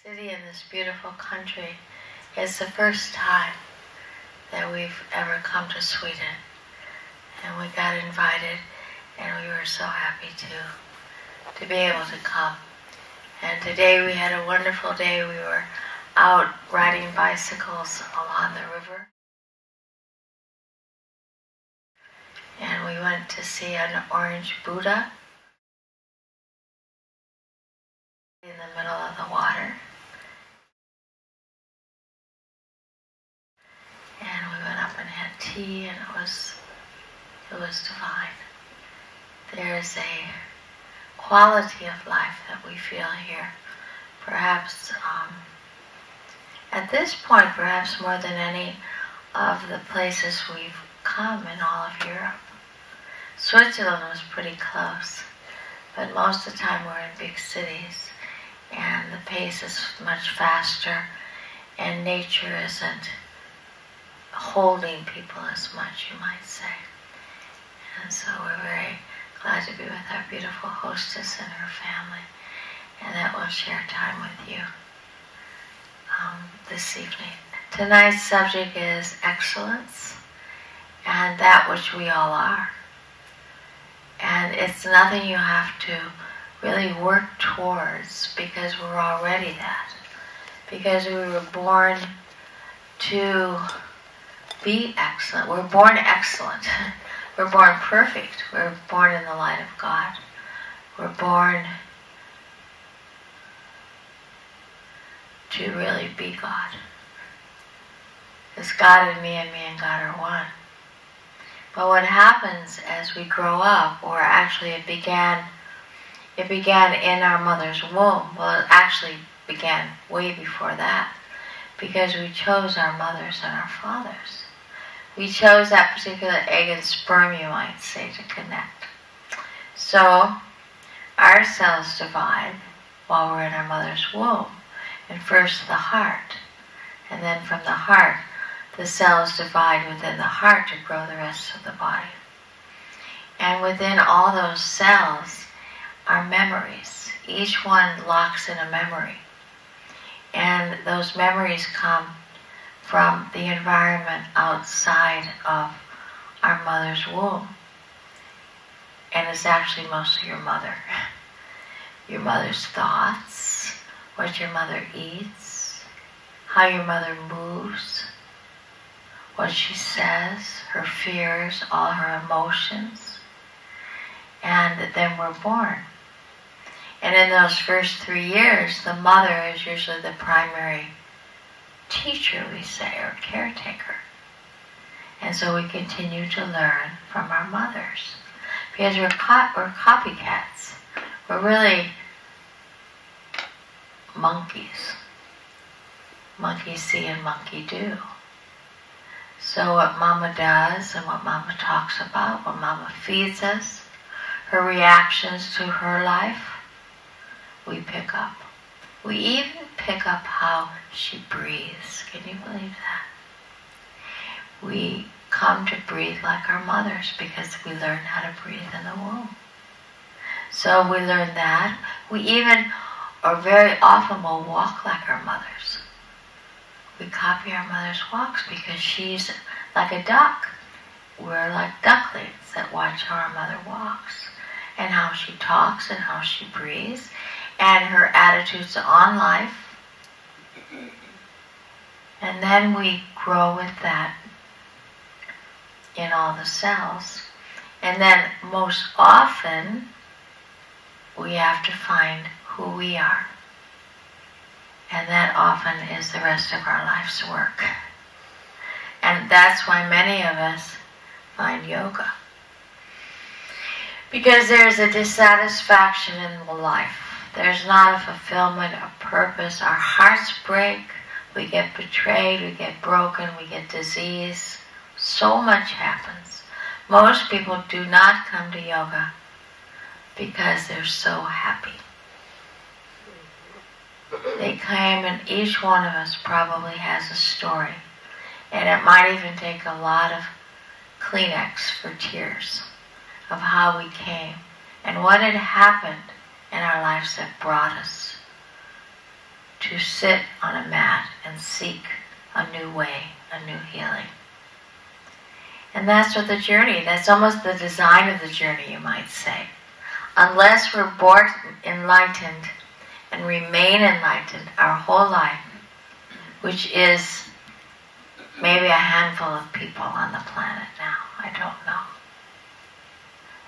city in this beautiful country. It's the first time that we've ever come to Sweden, and we got invited, and we were so happy to be able to come. And today we had a wonderful day. We were out riding bicycles along the river, and we went to see an orange Buddha in the middle of the water. And we went up and had tea, and it was divine. There's a quality of life that we feel here. Perhaps at this point, perhaps more than any of the places we've come in all of Europe. Switzerland was pretty close, but most of the time we're in big cities, and the pace is much faster, and nature isn't holding people as much, you might say. And so we're very glad to be with our beautiful hostess and her family, and that we'll share time with you this evening. Tonight's subject is excellence, and that which we all are. And it's nothing you have to really work towards, because we're already that. Because we were born to be excellent. We're born excellent. We're born perfect. We're born in the light of God. We're born to really be God. It's God in me and God are one. But what happens as we grow up, or actually it began in our mother's womb. Well, it actually began way before that, because we chose our mothers and our fathers. We chose that particular egg and sperm, you might say, to connect. So our cells divide while we're in our mother's womb. And first the heart, and then from the heart, the cells divide within the heart to grow the rest of the body. And within all those cells are memories. Each one locks in a memory. And those memories come from the environment outside of our mother's womb. And it's actually mostly your mother. Your mother's thoughts, what your mother eats, how your mother moves, what she says, her fears, all her emotions. And then we're born. And in those first 3 years, the mother is usually the primary teacher, we say, or caretaker. And so we continue to learn from our mothers. Because we're copycats. We're really monkeys. Monkey see and monkey do. So what Mama does and what Mama talks about, what Mama feeds us, her reactions to her life, we pick up. We even pick up how she breathes. Can you believe that? We come to breathe like our mothers because we learn how to breathe in the womb. So we learn that. We even, or very often, will walk like our mothers. We copy our mother's walks because she's like a duck. We're like ducklings that watch how our mother walks, and how she talks, and how she breathes, and her attitudes on life. And then we grow with that in all the cells. And then most often we have to find who we are. And that often is the rest of our life's work. And that's why many of us find yoga. Because there's a dissatisfaction in life. There's not a fulfillment, a purpose. Our hearts break. We get betrayed. We get broken. We get disease. So much happens. Most people do not come to yoga because they're so happy. They came, and each one of us probably has a story. And it might even take a lot of Kleenex for tears of how we came and what had happened in our lives that brought us to to sit on a mat and seek a new way, a new healing. And that's what the journey, that's almost the design of the journey, you might say. Unless we're born enlightened and remain enlightened our whole life, which is maybe a handful of people on the planet now, I don't know.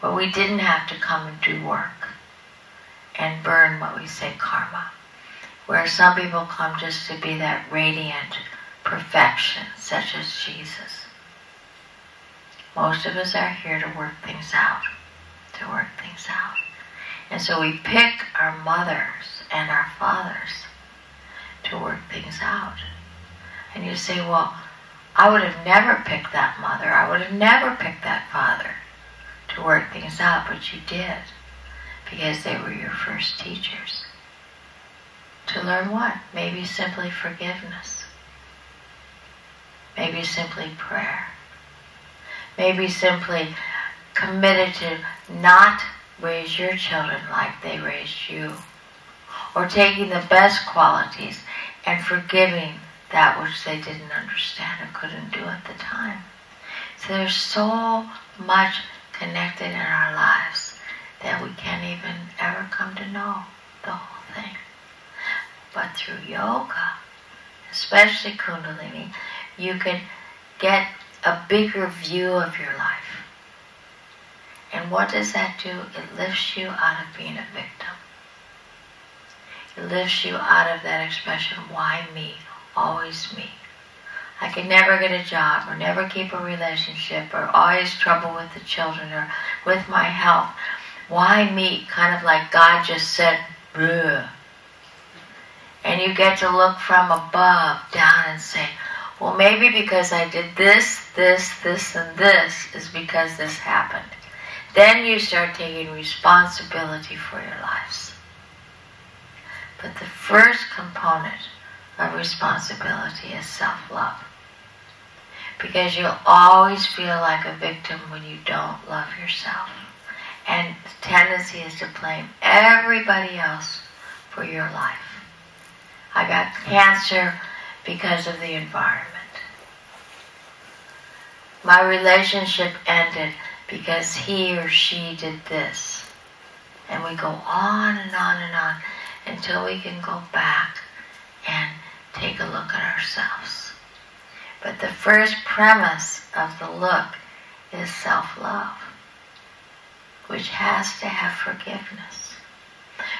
But we didn't have to come and do work and burn what we say karma. Where some people come just to be that radiant perfection, such as Jesus. Most of us are here to work things out. And so we pick our mothers and our fathers to work things out. And you say, well, I would have never picked that mother, I would have never picked that father to work things out, but you did, because they were your first teachers. To learn what? Maybe simply forgiveness. Maybe simply prayer. Maybe simply committed to not raise your children like they raised you. Or taking the best qualities and forgiving that which they didn't understand or couldn't do at the time. So there's so much connected in our lives that we can't even ever come to know the whole thing. But through yoga, especially Kundalini, you can get a bigger view of your life. And what does that do? It lifts you out of being a victim. It lifts you out of that expression, why me? Always me. I can never get a job or never keep a relationship or always trouble with the children or with my health. Why me? Kind of like God just said, bleh. And you get to look from above down and say, well, maybe because I did this, and this is because this happened. Then you start taking responsibility for your lives. But the first component of responsibility is self-love. Because you'll always feel like a victim when you don't love yourself. And the tendency is to blame everybody else for your life. I got cancer because of the environment. My relationship ended because he or she did this. And we go on and on and on until we can go back and take a look at ourselves. But the first premise of the look is self-love, which has to have forgiveness.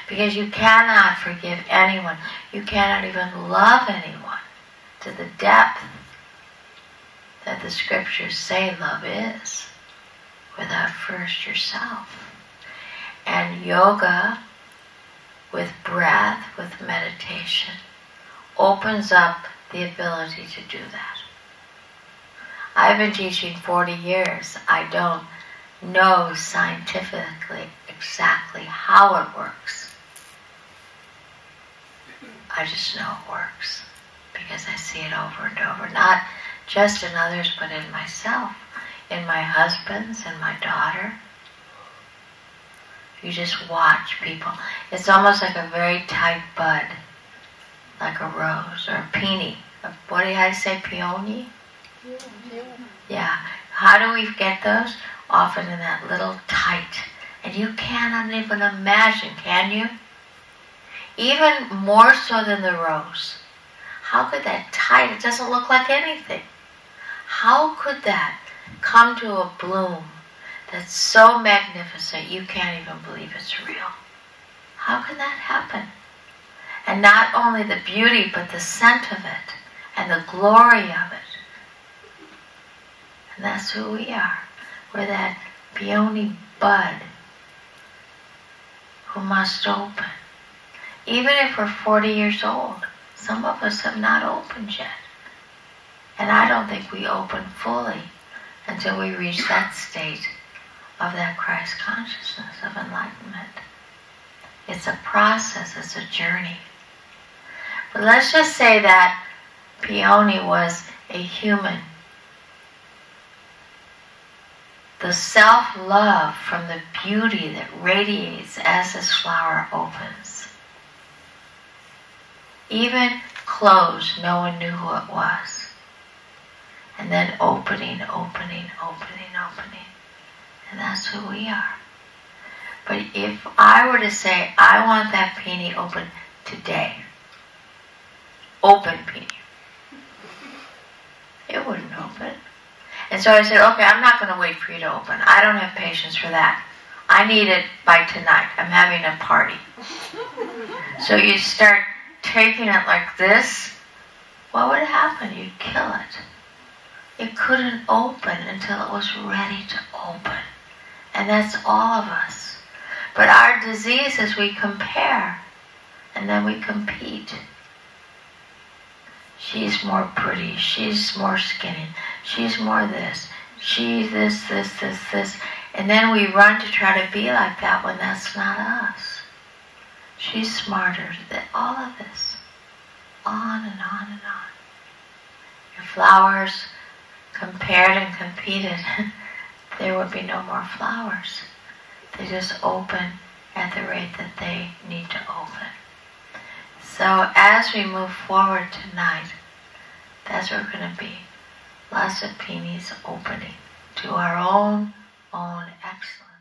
Because you cannot forgive anyone. You cannot even love anyone to the depth that the scriptures say love is without first yourself. And yoga, with breath, with meditation, opens up the ability to do that. I've been teaching 40 years. I don't know scientifically exactly how it works. I just know it works because I see it over and over, not just in others, but in myself, in my husbands and my daughter. You just watch people. It's almost like a very tight bud, like a rose or a peony. What do I say, peony? Yeah. How do we get those? Often in that little tight. And you cannot even imagine, can you? Even more so than the rose. How could that tight, it doesn't look like anything. How could that come to a bloom that's so magnificent you can't even believe it's real? How can that happen? And not only the beauty, but the scent of it and the glory of it. And that's who we are. We're that peony bud who must open. Even if we're 40 years old, some of us have not opened yet. And I don't think we open fully until we reach that state of that Christ consciousness of enlightenment. It's a process, it's a journey. But let's just say that Peony was a human. The self-love from the beauty that radiates as this flower opens. Even closed, no one knew who it was. And then opening, opening, opening, opening. And that's who we are. But if I were to say, I want that peony open today, open peony, it wouldn't open. And so I said, okay, I'm not going to wait for you to open. I don't have patience for that. I need it by tonight. I'm having a party. So you start taking it like this, what would happen? You'd kill it. It couldn't open until it was ready to open. And that's all of us. But our disease is we compare, and then we compete. She's more pretty, she's more skinny, she's more this, she's this, this. And then we run to try to be like that when that's not us. She's smarter than all of this. On and on and on. If flowers compared and competed, there would be no more flowers. They just open at the rate that they need to open. So as we move forward tonight, that's where we're going to be. Lots of peonies opening to our own excellence.